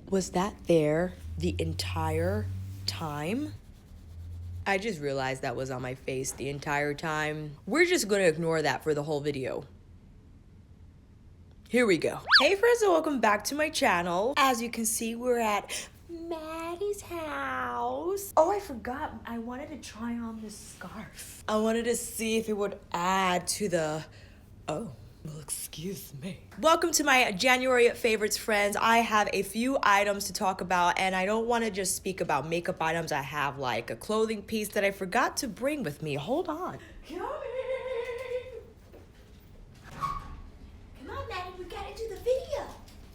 Was that there the entire time? I just realized that was on my face the entire time. We're just gonna ignore that for the whole video. Here we go. Hey friends, and welcome back to my channel. As you can see, we're at Maddie's house. Oh, I forgot. I wanted to try on this scarf. I wanted to see if it would add to the... Oh. Well, excuse me. Welcome to my January favorites, friends. I have a few items to talk about, and I don't want to just speak about makeup items. I have like a clothing piece that I forgot to bring with me. Hold on. Come on, Maddie, we gotta do the video.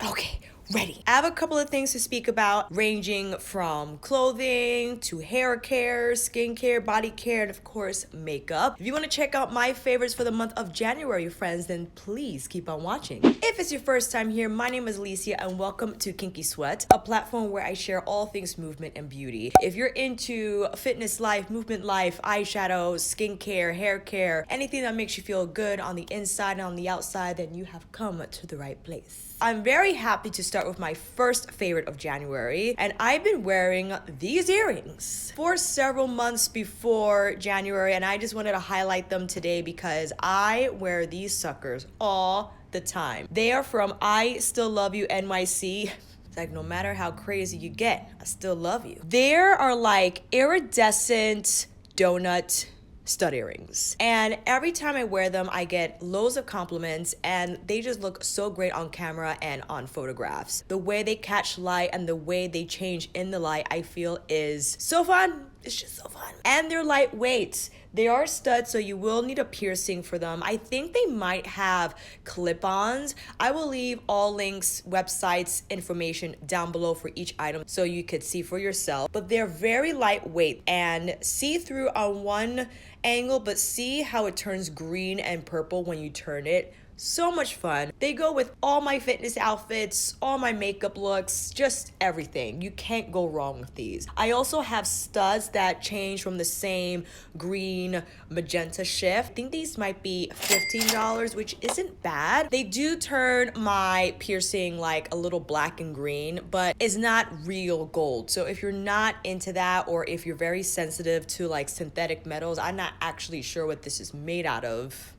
Okay. Ready. I have a couple of things to speak about, ranging from clothing to hair care, skincare, body care, and of course, makeup. If you want to check out my favorites for the month of January, friends, then please keep on watching. If it's your first time here, my name is Alicia, and welcome to Kinky Sweat, a platform where I share all things movement and beauty. If you're into fitness life, movement life, eyeshadow, skincare, hair care, anything that makes you feel good on the inside and on the outside, then you have come to the right place. I'm very happy to start with my first favorite of January, and I've been wearing these earrings for several months before January, and I just wanted to highlight them today because I wear these suckers all the time. They are from ISLYNYC NYC. It's like, no matter how crazy you get, I still love you. There are like iridescent donut stud earrings, and every time I wear them I get loads of compliments, and they just look so great on camera and on photographs. The way they catch light and the way they change in the light, I feel is so fun. It's just so fun. And they're lightweight. They are studs, so you will need a piercing for them. I think they might have clip-ons. I will leave all links, websites, information down below for each item so you could see for yourself. But they're very lightweight and see-through on one angle, but see how it turns green and purple when you turn it. So much fun. They go with all my fitness outfits, all my makeup looks, just everything. You can't go wrong with these. I also have studs that change from the same green magenta shift. I think these might be $15, which isn't bad. They do turn my piercing like a little black and green, but it's not real gold. So if you're not into that, or if you're very sensitive to like synthetic metals, I'm not actually sure what this is made out of.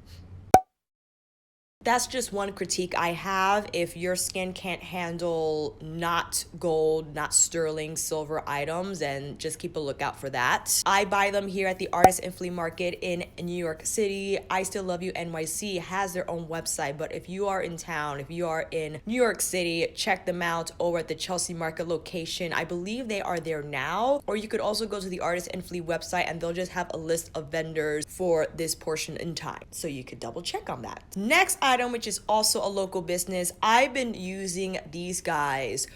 That's just one critique I have. If your skin can't handle not gold, not sterling silver items, then just keep a lookout for that. I buy them here at the Artist and Flea Market in New York City. I Still Love You NYC has their own website, but if you are in town, if you are in New York City, check them out over at the Chelsea Market location. I believe they are there now, or you could also go to the Artist and Flea website and they'll just have a list of vendors for this portion in time, so you could double check on that. Next item, which is also a local business, I've been using these guys.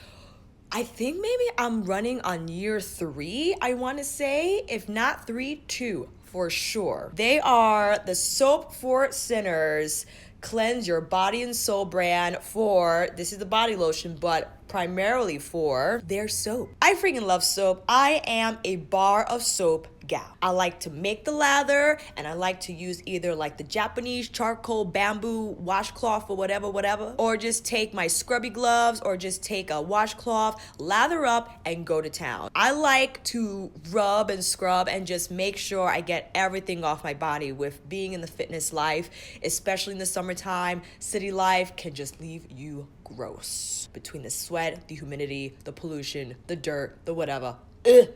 I think maybe I'm running on year 3, I want to say. If not 3, 2 for sure. They are the Soap for Sinners Cleanse Your Body and Soul brand for, this is the body lotion, but primarily for their soap. I freaking love soap. I am a bar of soap gal. I like to make the lather, and I like to use either like the Japanese charcoal bamboo washcloth or whatever, or just take my scrubby gloves, or just take a washcloth, lather up, and go to town. I like to rub and scrub and just make sure I get everything off my body. With being in the fitness life, especially in the summertime, city life can just leave you gross. Between the sweat, the humidity, the pollution, the dirt, the whatever.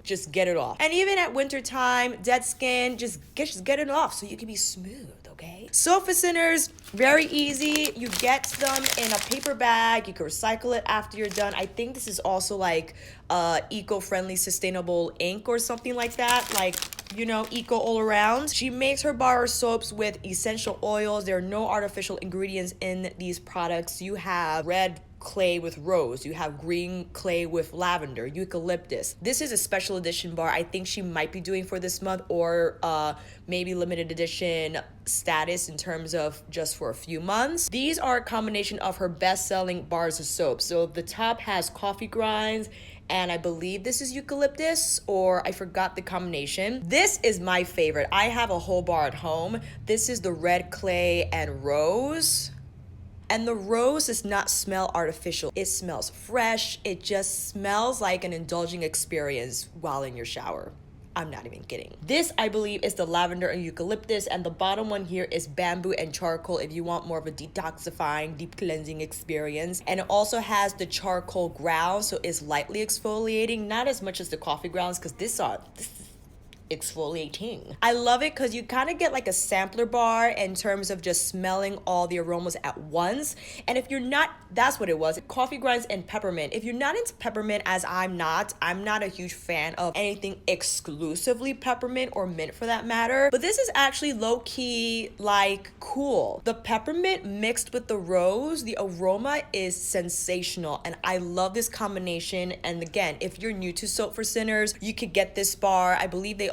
Just get it off. And even at winter time, dead skin, just get it off so you can be smooth, okay? Soap for Sinners, very easy. You get them in a paper bag. You can recycle it after you're done. I think this is also like eco-friendly, sustainable ink or something like that. Like, you know, eco all around. She makes her bar of soaps with essential oils. There are no artificial ingredients in these products. You have red clay with rose, you have green clay with lavender, eucalyptus. This is a special edition bar I think she might be doing for this month, or maybe limited edition status in terms of just for a few months. These are a combination of her best-selling bars of soap. So the top has coffee grinds, and I believe this is eucalyptus, or I forgot the combination. This is my favorite. I have a whole bar at home. This is the red clay and rose. And the rose does not smell artificial. It smells fresh. It just smells like an indulging experience while in your shower. I'm not even kidding. This, I believe, is the lavender and eucalyptus, and the bottom one here is bamboo and charcoal if you want more of a detoxifying, deep cleansing experience. And it also has the charcoal ground, so it's lightly exfoliating, not as much as the coffee grounds, because this is exfoliating. I love it because you kind of get like a sampler bar in terms of just smelling all the aromas at once. And if you're not, that's what it was, coffee grinds and peppermint. If you're not into peppermint, as I'm not a huge fan of anything exclusively peppermint or mint for that matter, but this is actually low-key like cool. The peppermint mixed with the rose, the aroma is sensational, and I love this combination. And again, if you're new to Soap for Sinners, you could get this bar. I believe they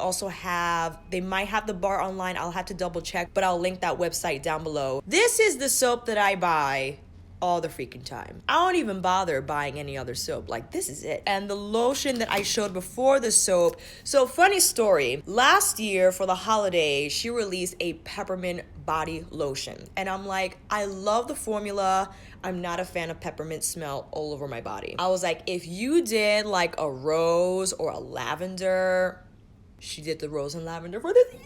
might have the bar online. I'll have to double check, but I'll link that website down below. This is the soap that I buy all the freaking time. I don't even bother buying any other soap. Like, this is it. And the lotion that I showed before the soap. So funny story, last year for the holiday, she released a peppermint body lotion. And I'm like, I love the formula. I'm not a fan of peppermint smell all over my body. I was like, if you did like a rose or a lavender, she did the rose and lavender for this year.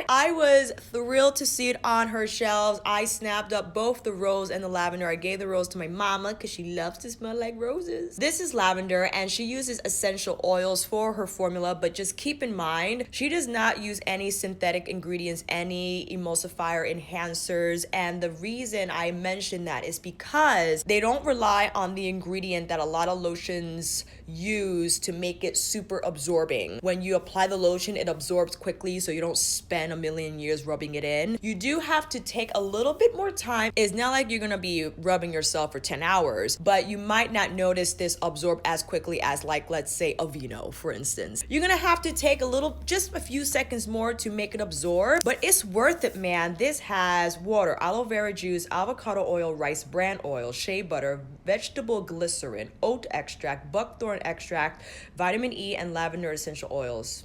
I was thrilled to see it on her shelves. I snapped up both the rose and the lavender. I gave the rose to my mama because she loves to smell like roses. This is lavender, and she uses essential oils for her formula, but just keep in mind, she does not use any synthetic ingredients, any emulsifier enhancers. And the reason I mention that is because they don't rely on the ingredient that a lot of lotions use to make it super absorbing. When you apply the lotion, it absorbs quickly, so you don't spend a million years rubbing it in. You do have to take a little bit more time. It's not like you're gonna be rubbing yourself for 10 hours, but you might not notice this absorb as quickly as, like, let's say Aveeno, for instance. You're gonna have to take just a few seconds more to make it absorb, but it's worth it, man. This has water, aloe vera juice, avocado oil, rice bran oil, shea butter, vegetable glycerin, oat extract, buckthorn extract, vitamin E, and lavender essential oils.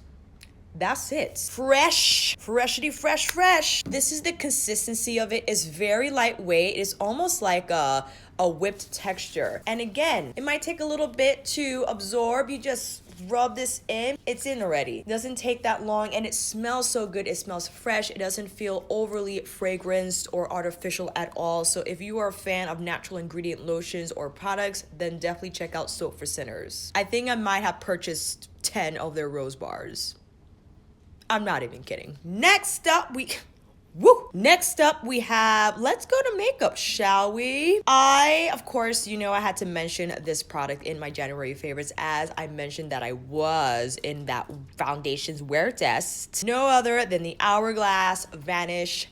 That's it. Fresh. Freshity fresh fresh. This is the consistency of it. It's very lightweight. It's almost like a whipped texture. And again, it might take a little bit to absorb. You just rub this in. It's in already. It doesn't take that long, and it smells so good. It smells fresh. It doesn't feel overly fragranced or artificial at all. So if you are a fan of natural ingredient lotions or products, then definitely check out Soap for Sinners. I think I might have purchased 10 of their rose bars. I'm not even kidding. Next up, we have, let's go to makeup, shall we? Of course, I had to mention this product in my January favorites, as I mentioned that I was in that foundations wear test. No other than the Hourglass Vanish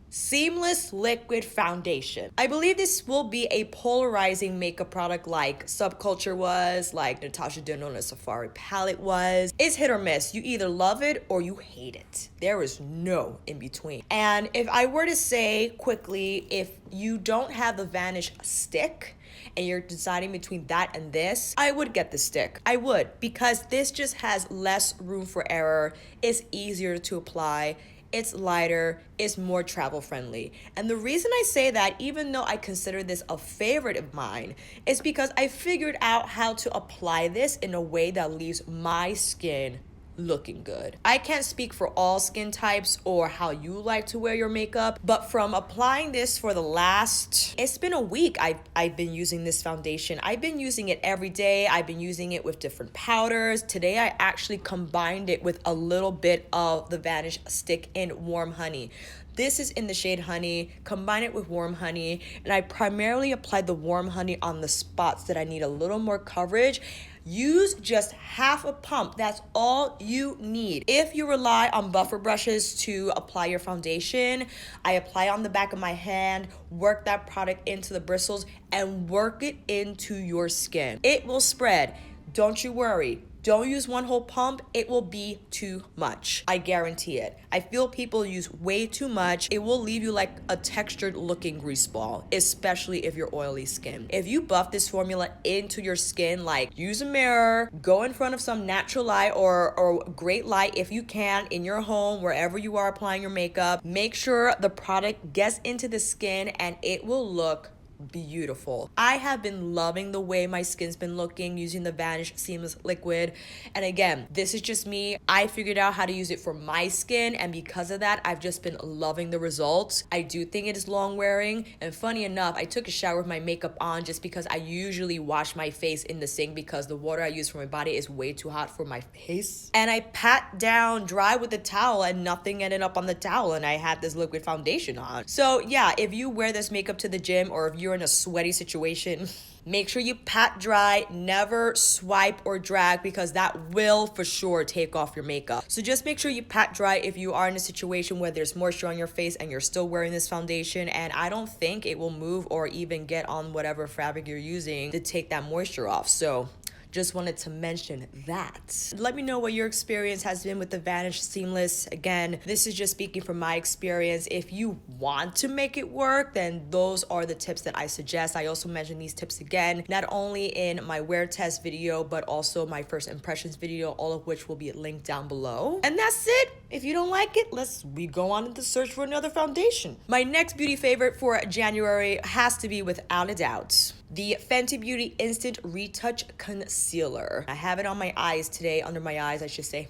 Seamless Liquid Foundation. I believe this will be a polarizing makeup product like Subculture was, like Natasha Denona Safari palette was. It's hit or miss. You either love it or you hate it. There is no in between. And if I were to say quickly, if you don't have the Vanish stick and you're deciding between that and this, I would get the stick. I would, because this just has less room for error. It's easier to apply. It's lighter, it's more travel friendly. And the reason I say that, even though I consider this a favorite of mine, is because I figured out how to apply this in a way that leaves my skin looking good. I can't speak for all skin types or how you like to wear your makeup, but from applying this for it's been a week I've been using this foundation. I've been using it every day. I've been using it with different powders. Today I actually combined it with a little bit of the Vanish stick in Warm Honey. This is in the shade Honey. Combine it with Warm Honey, and I primarily applied the Warm Honey on the spots that I need a little more coverage. Use just half a pump. That's all you need. If you rely on buffer brushes to apply your foundation, I apply on the back of my hand, work that product into the bristles, and work it into your skin. It will spread. Don't you worry. don't use one whole pump. It will be too much. I guarantee it. I feel people use way too much. It will leave you like a textured looking grease ball, especially if you're oily skin. If you buff this formula into your skin, like use a mirror, go in front of some natural light or great light if you can in your home, wherever you are applying your makeup, make sure the product gets into the skin and it will look beautiful. I have been loving the way my skin's been looking using the Vanish Seamless Liquid. And again, this is just me. I figured out how to use it for my skin, and because of that, I've just been loving the results. I do think it is long wearing, and funny enough, I took a shower with my makeup on just because I usually wash my face in the sink because the water I use for my body is way too hot for my face. And I pat down dry with the towel and nothing ended up on the towel, and I had this liquid foundation on. So yeah, if you wear this makeup to the gym or if you're in a sweaty situation, make sure you pat dry, never swipe or drag because that will for sure take off your makeup. So just make sure you pat dry if you are in a situation where there's moisture on your face and you're still wearing this foundation, and I don't think it will move or even get on whatever fabric you're using to take that moisture off. So just wanted to mention that. Let me know what your experience has been with the Vanish Seamless. Again, this is just speaking from my experience. If you want to make it work, then those are the tips that I suggest. I also mentioned these tips again, not only in my wear test video, but also my first impressions video, all of which will be linked down below. And that's it. If you don't like it, we go on to search for another foundation. My next beauty favorite for January has to be, without a doubt, the Fenty Beauty Instant Retouch Concealer. I have it on my eyes today, under my eyes, I should say.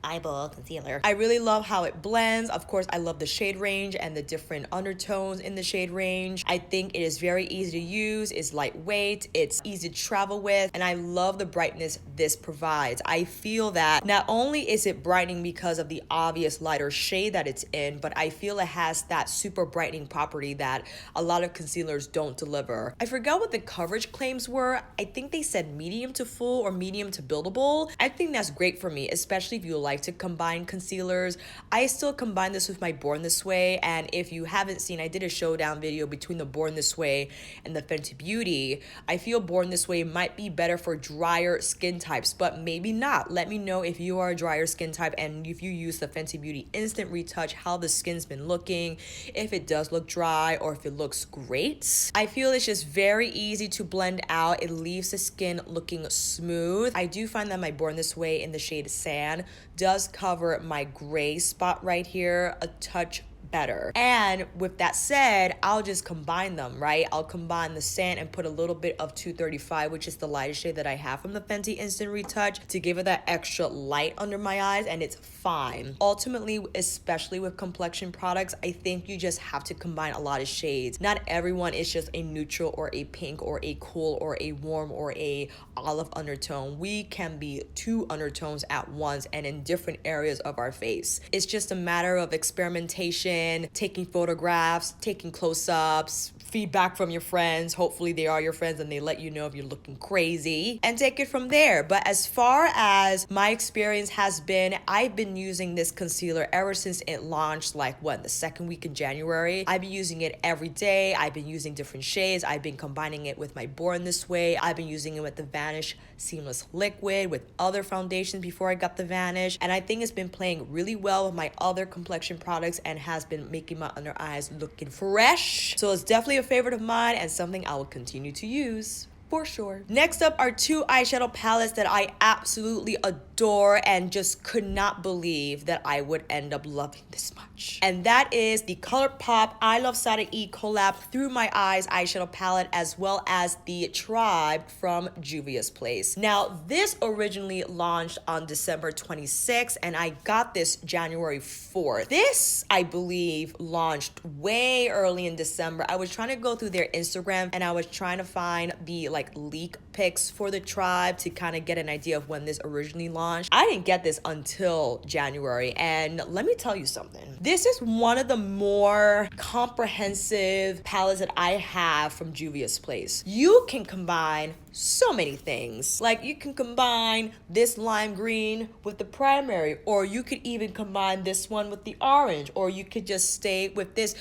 Eyeball concealer. I really love how it blends. Of course, I love the shade range and the different undertones in the shade range. I think it is very easy to use, it's lightweight, it's easy to travel with, and I love the brightness this provides. I feel that not only is it brightening because of the obvious lighter shade that it's in, but I feel it has that super brightening property that a lot of concealers don't deliver. I forgot what the coverage claims were. I think they said medium to full or medium to buildable. I think that's great for me, especially if you like to combine concealers. I still combine this with my Born This Way, and if you haven't seen, I did a showdown video between the Born This Way and the Fenty Beauty. I feel Born This Way might be better for drier skin types, but maybe not. Let me know if you are a drier skin type and if you use the Fenty Beauty Instant Retouch, how the skin's been looking, if it does look dry or if it looks great. I feel it's just very easy to blend out. It leaves the skin looking smooth. I do find that my Born This Way in the shade Sand does cover my gray spot right here a touch better. And with that said, I'll just combine them, right? I'll combine the sand and put a little bit of 235, which is the lightest shade that I have from the Fenty Instant Retouch, to give it that extra light under my eyes, and it's fine. Ultimately, especially with complexion products, I think you just have to combine a lot of shades. Not everyone is just a neutral or a pink or a cool or a warm or a olive undertone. We can be two undertones at once and in different areas of our face. It's just a matter of experimentation, taking photographs, taking close-ups, feedback from your friends. Hopefully they are your friends and they let you know if you're looking crazy, and take it from there. But as far as my experience has been, I've been using this concealer ever since it launched, like the second week in January. I've been using it every day. I've been using different shades. I've been combining it with my Born This Way. I've been using it with the Vanish Seamless Liquid, with other foundations before I got the Vanish, and I think it's been playing really well with my other complexion products and has been making my under eyes looking fresh. So it's definitely a favorite of mine and something I will continue to use for sure. Next up are two eyeshadow palettes that I absolutely adore and just could not believe that I would end up loving this much. And that is the Colourpop iluvsarahii collab Through My Eyes eyeshadow palette, as well as the Tribe from Juvia's Place. Now, this originally launched on December 26th, and I got this January 4th. This, I believe, launched way early in December. I was trying to go through their Instagram and I was trying to find the leak pics for the Tribe to kind of get an idea of when this originally launched. I didn't get this until January, and let me tell you something. This is one of the more comprehensive palettes that I have from Juvia's Place. You can combine so many things. Like you can combine this lime green with the primary, or you could even combine this one with the orange, or you could just stay with this.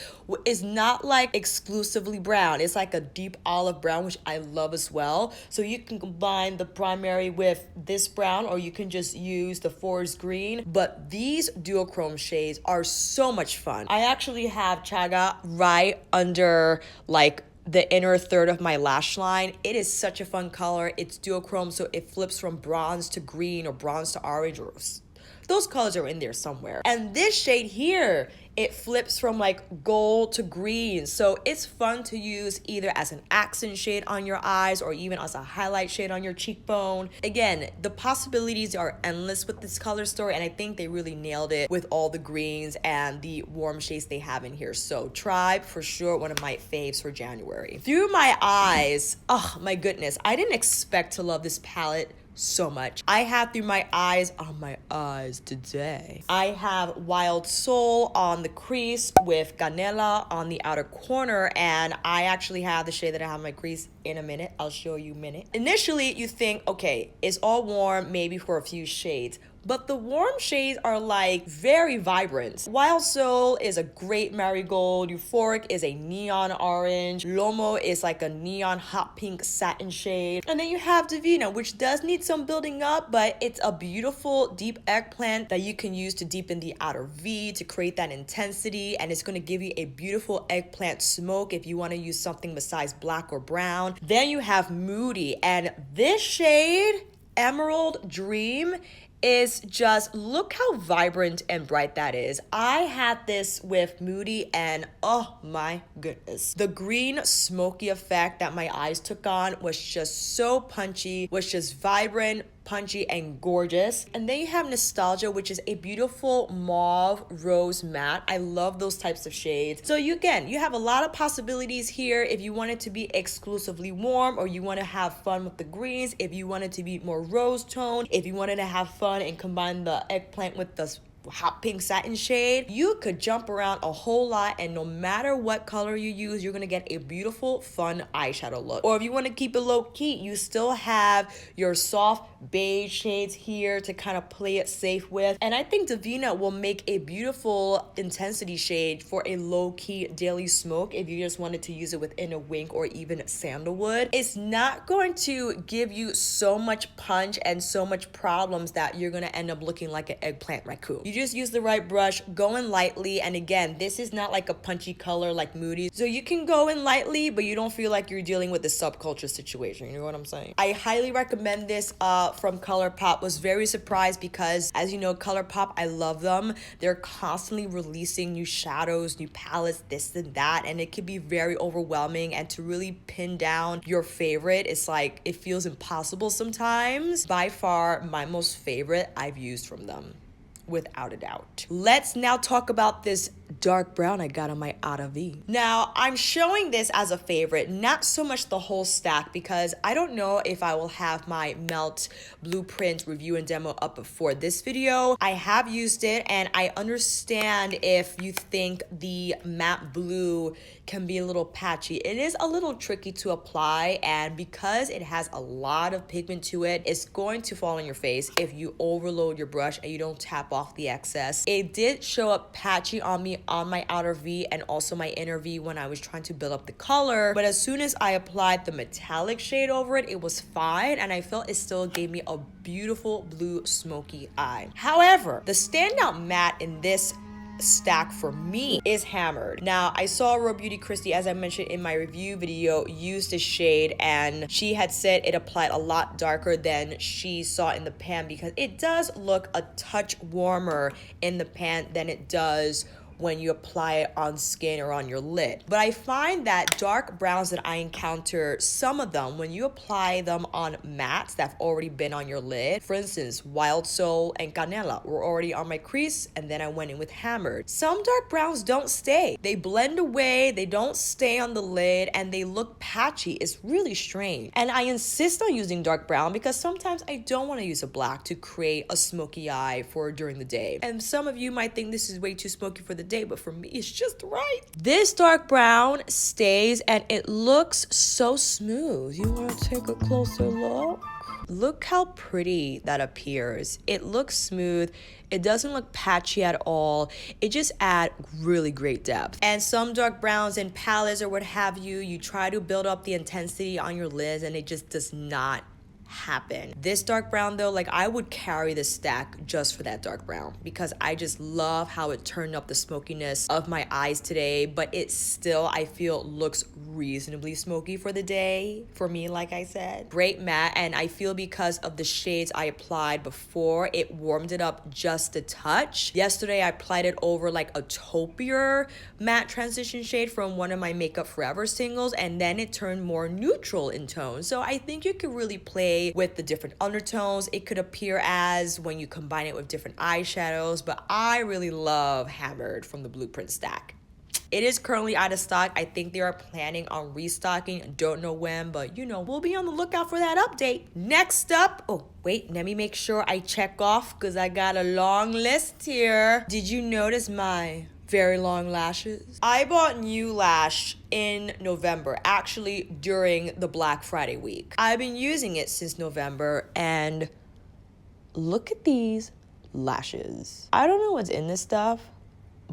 It's not like exclusively brown. It's like a deep olive brown, which I love as well. So you can combine the primary with this brown, or you can just use the forest green. But these duochrome shades are so much fun. I actually have chaga right under like the inner third of my lash line. It is such a fun color. It's duochrome, so it flips from bronze to green or bronze to orange, or those colors are in there somewhere. And this shade here, it flips from like gold to green. So it's fun to use either as an accent shade on your eyes or even as a highlight shade on your cheekbone. Again, the possibilities are endless with this color story, and I think they really nailed it with all the greens and the warm shades they have in here. So Tribe, for sure, one of my faves for January. Through my eyes, oh my goodness, I didn't expect to love this palette so much. I have Through My Eyes on my eyes today. I have Wild Soul on the crease with Canela on the outer corner, and I actually have the shade that I have in my crease in a minute. I'll show you in a minute. Initially, you think, okay, it's all warm, maybe for a few shades. But the warm shades are like very vibrant. Wild Soul is a great marigold. Euphoric is a neon orange. Lomo is like a neon hot pink satin shade. And then you have Divina, which does need some building up, but it's a beautiful deep eggplant that you can use to deepen the outer V to create that intensity. And it's gonna give you a beautiful eggplant smoke if you wanna use something besides black or brown. Then you have Moody, and this shade, Emerald Dream, is just, look how vibrant and bright that is. I had this with Moody, and oh my goodness. The green smoky effect that my eyes took on was just so punchy, was just vibrant, punchy, and gorgeous. And then you have Nostalgia, which is a beautiful mauve rose matte. I love those types of shades. So you have a lot of possibilities here if you want it to be exclusively warm, or you want to have fun with the greens, if you want it to be more rose tone, if you wanted to have fun and combine the eggplant with the hot pink satin shade. You could jump around a whole lot, and no matter what color you use, you're gonna get a beautiful, fun eyeshadow look. Or if you want to keep it low key, you still have your soft beige shades here to kind of play it safe with. And I think Divina will make a beautiful intensity shade for a low key daily smoke if you just wanted to use it within a wink or even sandalwood. It's not going to give you so much punch and so much problems that you're gonna end up looking like an eggplant raccoon. You just use the right brush, go in lightly, and again, this is not like a punchy color like Moody, so you can go in lightly, but you don't feel like you're dealing with a subculture situation, you know what I'm saying? I highly recommend this from Colourpop. Was very surprised because, as you know, Colourpop, I love them. They're constantly releasing new shadows, new palettes, this and that, and it can be very overwhelming, and to really pin down your favorite, it's like, it feels impossible sometimes. By far, my most favorite I've used from them, without a doubt. Let's now talk about this dark brown I got on my Ada V. Now, I'm showing this as a favorite, not so much the whole stack, because I don't know if I will have my Melt Blueprint review and demo up before this video. I have used it, and I understand if you think the matte blue can be a little patchy. It is a little tricky to apply, and because it has a lot of pigment to it, it's going to fall on your face if you overload your brush and you don't tap off the excess. It did show up patchy on me on my outer V and also my inner V when I was trying to build up the color, but as soon as I applied the metallic shade over it, it was fine, and I felt it still gave me a beautiful blue smoky eye. However, the standout matte in this stack for me is Hammered. Now, I saw Raw Beauty Christie, as I mentioned in my review video, use this shade, and she had said it applied a lot darker than she saw in the pan, because it does look a touch warmer in the pan than it does when you apply it on skin or on your lid. But I find that dark browns that I encounter, some of them, when you apply them on mattes that have already been on your lid, for instance, Wild Soul and Canela were already on my crease, and then I went in with Hammered. Some dark browns don't stay. They blend away, they don't stay on the lid, and they look patchy. It's really strange. And I insist on using dark brown because sometimes I don't want to use a black to create a smoky eye for during the day. And some of you might think this is way too smoky for the day, but for me, it's just right. This dark brown stays and it looks so smooth. You want to take a closer look? Look how pretty that appears. It looks smooth. It doesn't look patchy at all. It just adds really great depth. And some dark browns in palettes or what have you, you try to build up the intensity on your lids and it just does not happen. This dark brown though, like I would carry this stack just for that dark brown because I just love how it turned up the smokiness of my eyes today, but it still, I feel, looks reasonably smoky for the day for me. Like I said, great matte, and I feel because of the shades I applied before, it warmed it up just a touch. Yesterday I applied it over like a taupier matte transition shade from one of my Makeup Forever singles, and then it turned more neutral in tone. So I think you could really play with the different undertones. It could appear as when you combine it with different eyeshadows, but I really love Hammered from the Blueprint stack. It is currently out of stock. I think they are planning on restocking. Don't know when, but you know, we'll be on the lookout for that update. Next up, oh wait, let me make sure I check off because I got a long list here. Did you notice my very long lashes? I bought NeuLash in November, actually during the Black Friday week. I've been using it since November and look at these lashes. I don't know what's in this stuff,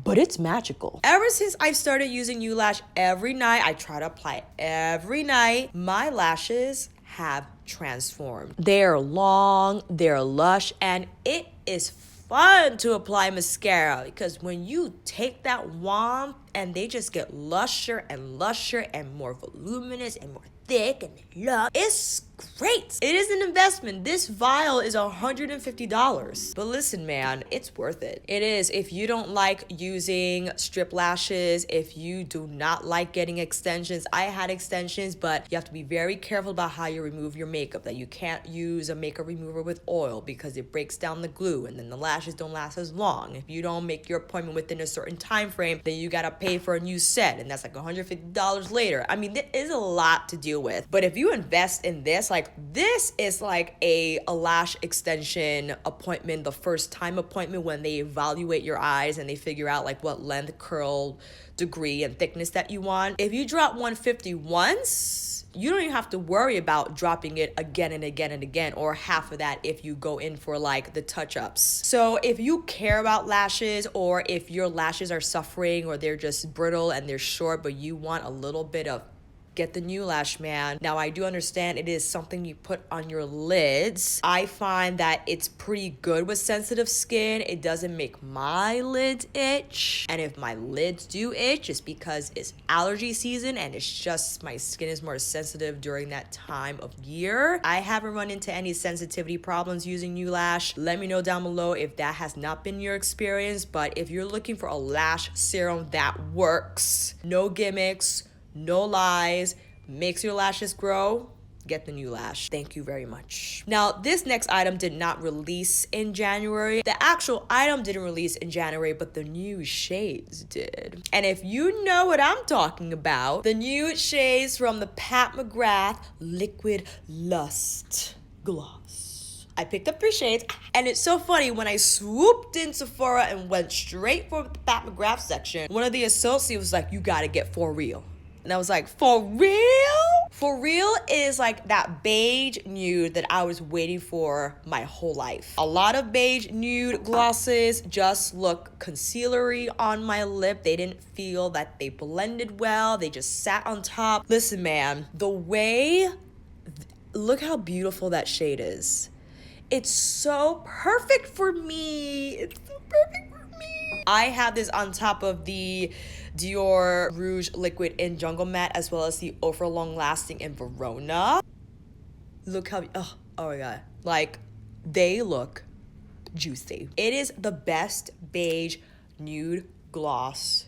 but it's magical. Ever since I've started using NeuLash every night, I try to apply it every night, my lashes have transformed. They're long, they're lush, and it is fun to apply mascara because when you take that wand and they just get lusher and lusher and more voluminous and more thick and lush, it's great. It is an investment. This vial is $150. But listen, man, it's worth it. It is. If you don't like using strip lashes, if you do not like getting extensions, I had extensions, but you have to be very careful about how you remove your makeup, that you can't use a makeup remover with oil because it breaks down the glue and then the lashes don't last as long. If you don't make your appointment within a certain time frame, then you gotta pay for a new set and that's like $150 later. I mean, there is a lot to deal with. But if you invest in this, like this is like a lash extension appointment, the first time appointment when they evaluate your eyes and they figure out like what length, curl, degree, and thickness that you want. If you drop $150 once, you don't even have to worry about dropping it again and again and again, or half of that if you go in for like the touch-ups. So if you care about lashes, or if your lashes are suffering or they're just brittle and they're short but you want a little bit of, get the NeuLash, man. Now, I do understand it is something you put on your lids. I find that it's pretty good with sensitive skin. It doesn't make my lids itch. And if my lids do itch, it's because it's allergy season and it's just my skin is more sensitive during that time of year. I haven't run into any sensitivity problems using NeuLash. Let me know down below if that has not been your experience. But if you're looking for a lash serum that works, no gimmicks, no lies, makes your lashes grow, get the NeuLash. Thank you very much. Now, this next item did not release in January. The actual item didn't release in January, but the new shades did. And if you know what I'm talking about, the new shades from the Pat McGrath Liquid Lust Gloss. I picked up 3 shades, and it's so funny, when I swooped in Sephora and went straight for the Pat McGrath section, one of the associates was like, you gotta get For Real. And I was like, for real? For Real is like that beige nude that I was waiting for my whole life. A lot of beige nude glosses just look concealery on my lip. They didn't feel that they blended well. They just sat on top. Listen, man, the way, look how beautiful that shade is. It's so perfect for me. It's so perfect for me. I have this on top of the Dior Rouge Liquid in Jungle Matte, as well as the Ofra Long Lasting in Verona. Look how, oh my god. Like, they look juicy. It is the best beige nude gloss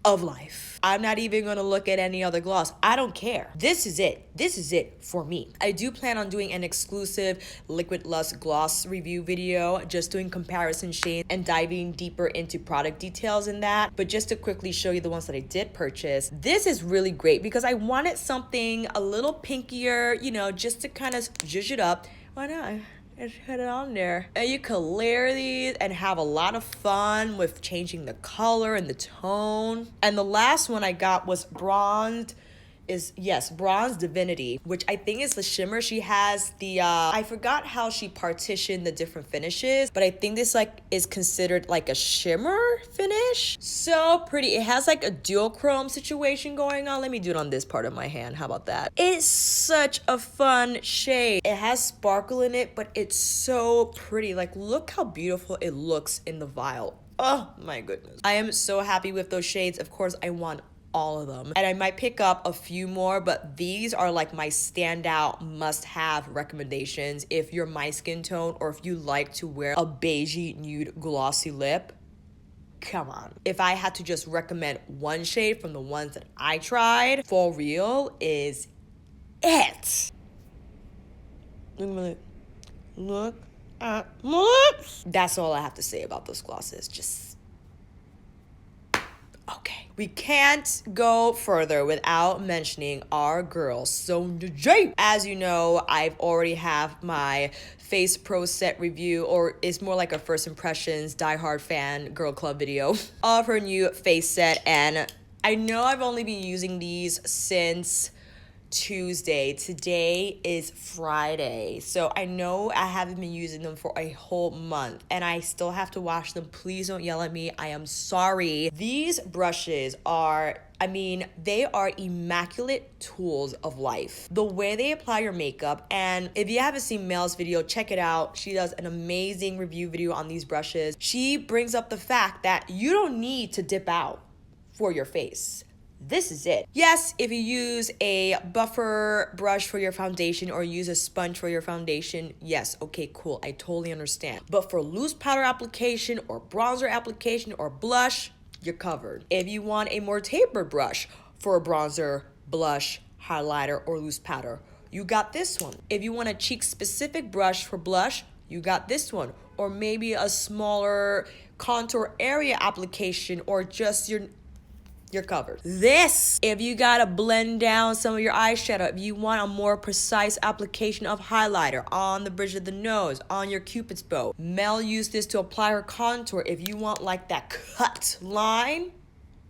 of life. I'm not even gonna look at any other gloss. I don't care. This is it. This is it for me. I do plan on doing an exclusive Liquid Lust gloss review video, just doing comparison shades and diving deeper into product details in that. But just to quickly show you the ones that I did purchase, this is really great because I wanted something a little pinkier, you know, just to kind of zhuzh it up. Why not? and put it on there. And you can layer these and have a lot of fun with changing the color and the tone. And the last one I got was Bronze Divinity, which I think is the shimmer. She has the I forgot how she partitioned the different finishes, but I think this like is considered like a shimmer finish. So pretty. It has like a duochrome situation going on. Let me do it on this part of my hand. How about that? It's such a fun shade. It has sparkle in it, but it's so pretty. Like, look how beautiful it looks in the vial. Oh my goodness. I am so happy with those shades. Of course, I want all of them, and I might pick up a few more, but these are like my standout must-have recommendations if you're my skin tone or if you like to wear a beigey nude glossy lip. Come on. If I had to just recommend one shade from the ones that I tried, for real is it. Look at my lip. Look at my lips. That's all I have to say about those glosses. Just okay. We can't go further without mentioning our girl, Sonia J. As you know, I've already have my Face Pro set review, or it's more like a first impressions diehard fan girl club video of her new face set. And I know I've only been using these since Tuesday. Today is Friday, so I know I haven't been using them for a whole month and I still have to wash them. Please don't yell at me. I am sorry. These brushes are, I mean, they are immaculate tools of life. The way they apply your makeup, and if you haven't seen Mel's video, check it out. She does an amazing review video on these brushes. She brings up the fact that you don't need to dip out for your face. This is it. Yes, if you use a buffer brush for your foundation or use a sponge for your foundation, yes, okay, cool, I totally understand. But for loose powder application or bronzer application or blush, you're covered. If you want a more tapered brush for a bronzer, blush, highlighter, or loose powder, you got this one. If you want a cheek specific brush for blush, you got this one. Or maybe a smaller contour area application, or just you're covered. This, if you gotta blend down some of your eyeshadow, if you want a more precise application of highlighter on the bridge of the nose, on your Cupid's bow. Mel used this to apply her contour. If you want like that cut line,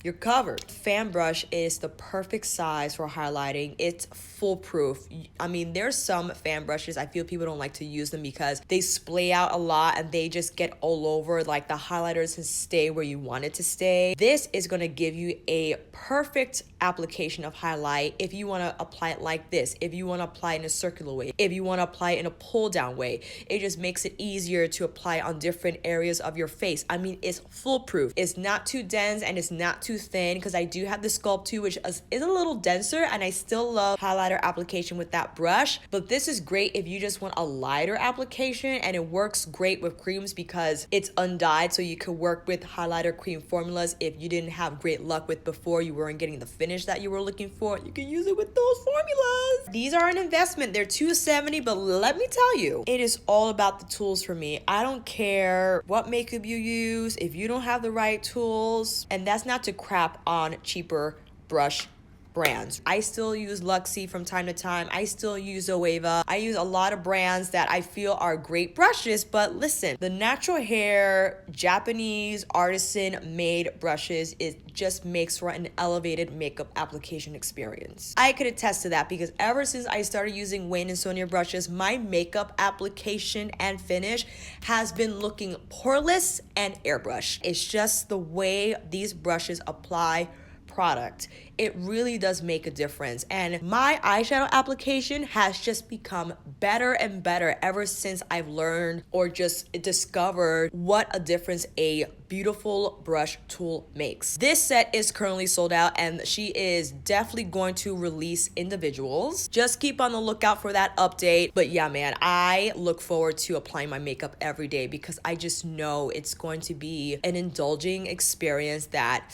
you're covered. Fan brush is the perfect size for highlighting. It's foolproof. I mean, there's some fan brushes, I feel people don't like to use them because they splay out a lot and they just get all over, like the highlighter doesn't stay where you want it to stay. This is gonna give you a perfect application of highlight if you wanna apply it like this, if you wanna apply it in a circular way, if you wanna apply it in a pull down way. It just makes it easier to apply on different areas of your face. I mean, it's foolproof. It's not too dense and it's not too thin, because I do have the Sculpt 2, which is a little denser, and I still love highlighter application with that brush. But this is great if you just want a lighter application, and it works great with creams because it's undyed, so you could work with highlighter cream formulas. If you didn't have great luck with before, you weren't getting the finish that you were looking for, you can use it with those formulas. These are an investment. They're $270, but let me tell you, it is all about the tools for me. I don't care what makeup you use if you don't have the right tools, and that's not to crap on cheaper brush brands. I still use Luxie from time to time. I still use Zoeva. I use a lot of brands that I feel are great brushes, but listen, the natural hair Japanese artisan made brushes, it just makes for an elevated makeup application experience. I could attest to that because ever since I started using Wayne and Sonia brushes, my makeup application and finish has been looking poreless and airbrush. It's just the way these brushes apply product. It really does make a difference, and my eyeshadow application has just become better and better ever since I've learned or just discovered what a difference a beautiful brush tool makes. This set is currently sold out, and she is definitely going to release individuals. Just keep on the lookout for that update. But yeah, man, I look forward to applying my makeup every day because I just know it's going to be an indulging experience that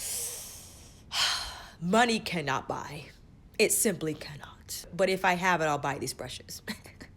money cannot buy. It simply cannot. But if I have it, I'll buy these brushes.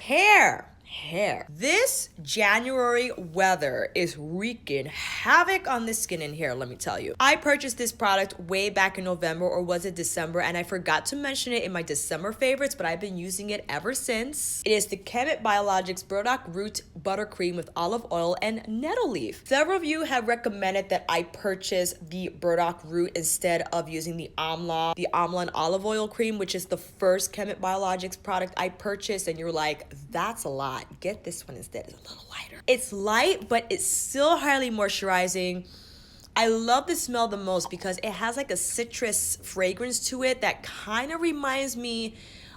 Hair. hair. This January weather is wreaking havoc on the skin and hair, let me tell you. I purchased this product way back in November, or was it December, and I forgot to mention it in my December favorites, but I've been using it ever since. It is the Qhemet Biologics Burdock Root Buttercream with olive oil and nettle leaf. Several of you have recommended that I purchase the burdock root instead of using the amla and olive oil cream, which is the first Qhemet Biologics product I purchased, and you're like, that's a lot. Get this one instead. It's a little lighter. It's light, but it's still highly moisturizing. I love the smell the most because it has like a citrus fragrance to it that kind of reminds me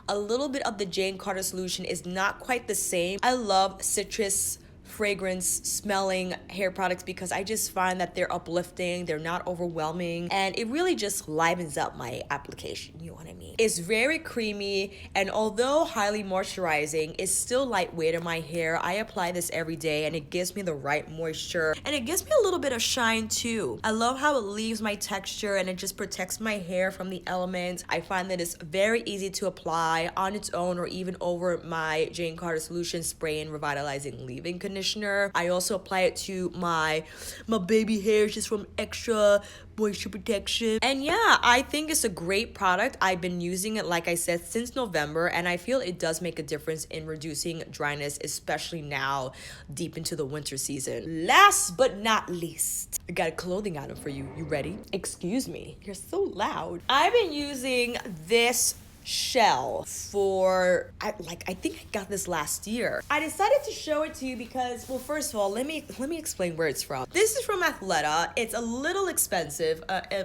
a little bit of the Jane Carter solution. Is not quite the same. I love citrus fragrance smelling hair products because I just find that they're uplifting, they're not overwhelming, and it really just livens up my application, you know what I mean? It's very creamy, and although highly moisturizing, it's still lightweight in my hair. I apply this every day and it gives me the right moisture, and it gives me a little bit of shine too. I love how it leaves my texture and it just protects my hair from the elements. I find that it's very easy to apply on its own or even over my Jane Carter solution spray and revitalizing leave-in conditioner. I also apply it to my baby hairs just from extra moisture protection. And yeah, I think it's a great product. I've been using it, like I said, since November, and I feel it does make a difference in reducing dryness, especially now deep into the winter season. Last but not least, I got a clothing item for you. You ready? Excuse me, you're so loud. I've been using this shell for I think I got this last year. I decided to show it to you because, well, first of all, let me explain where it's from. This is from Athleta. It's a little expensive.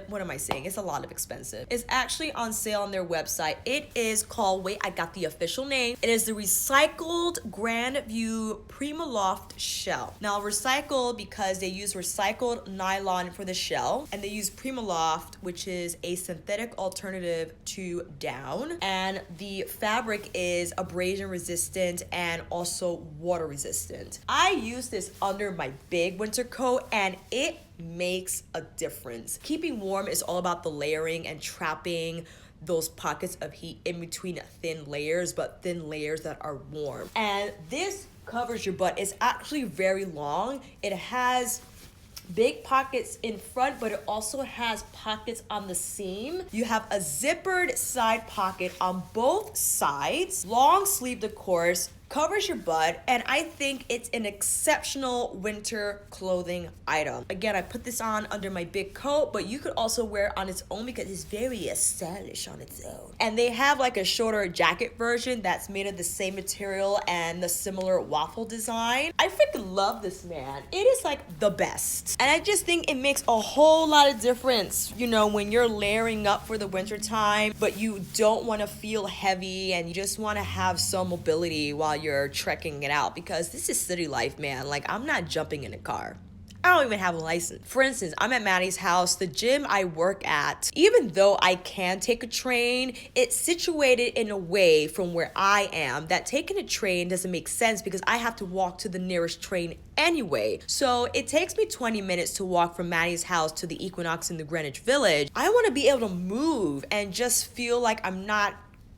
What am I saying? It's a lot of expensive. It's actually on sale on their website. It is called, wait, I got the official name. It is the recycled Grandview PrimaLoft shell. Now, recycled because they use recycled nylon for the shell, and they use PrimaLoft, which is a synthetic alternative to down. And the fabric is abrasion resistant and also water resistant. I use this under my big winter coat and it makes a difference. Keeping warm is all about the layering and trapping those pockets of heat in between thin layers, but thin layers that are warm. And this covers your butt. It's actually very long. It has big pockets in front, but it also has pockets on the seam. You have a zippered side pocket on both sides, long sleeved, of course, covers your butt, and I think it's an exceptional winter clothing item. Again, I put this on under my big coat, but you could also wear it on its own because it's very stylish on its own. And they have like a shorter jacket version that's made of the same material and the similar waffle design. I freaking love this, man. It is like the best. And I just think it makes a whole lot of difference, you know, when you're layering up for the winter time, but you don't want to feel heavy and you just want to have some mobility while you're trekking it out, because this is city life, man. Like, I'm not jumping in a car. I don't even have a license. For instance, I'm at Maddie's house. The gym I work at, even though I can take a train, it's situated in a way from where I am that taking a train doesn't make sense because I have to walk to the nearest train anyway. So it takes me 20 minutes to walk from Maddie's house to the Equinox in the Greenwich Village. I want to be able to move and just feel like I'm not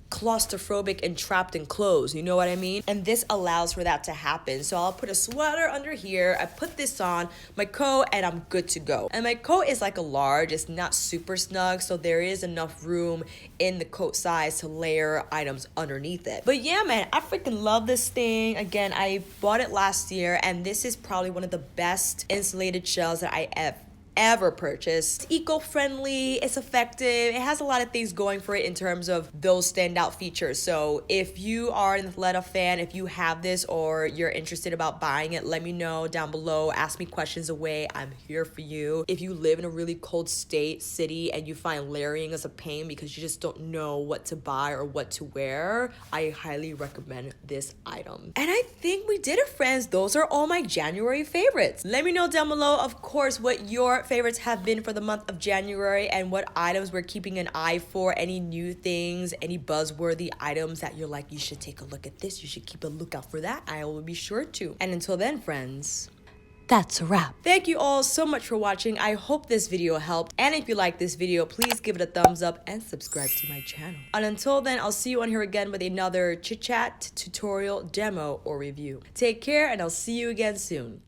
claustrophobic and trapped in clothes, you know what I mean? And this allows for that to happen. So I'll put a sweater under here, I put this on, my coat, and I'm good to go. And my coat is like a large, it's not super snug, so there is enough room in the coat size to layer items underneath it. But yeah, man, I freaking love this thing. Again, I bought it last year, and this is probably one of the best insulated shells that I ever purchased. It's eco-friendly, it's effective, it has a lot of things going for it in terms of those standout features. So if you are an Athleta fan, if you have this or you're interested about buying it, let me know down below. Ask me questions away. I'm here for you. If you live in a really cold city and you find layering as a pain because you just don't know what to buy or what to wear, I highly recommend this item. And I think we did it, friends. Those are all my January favorites. Let me know down below, of course, what your favorites have been for the month of January and what items we're keeping an eye for, any new things, any buzzworthy items that you're like, you should take a look at this, you should keep a lookout for that. I will be sure to. And until then, friends, that's a wrap. Thank you all so much for watching. I hope this video helped. And if you like this video, please give it a thumbs up and subscribe to my channel. And until then, I'll see you on here again with another chit chat, tutorial, demo, or review. Take care, and I'll see you again soon.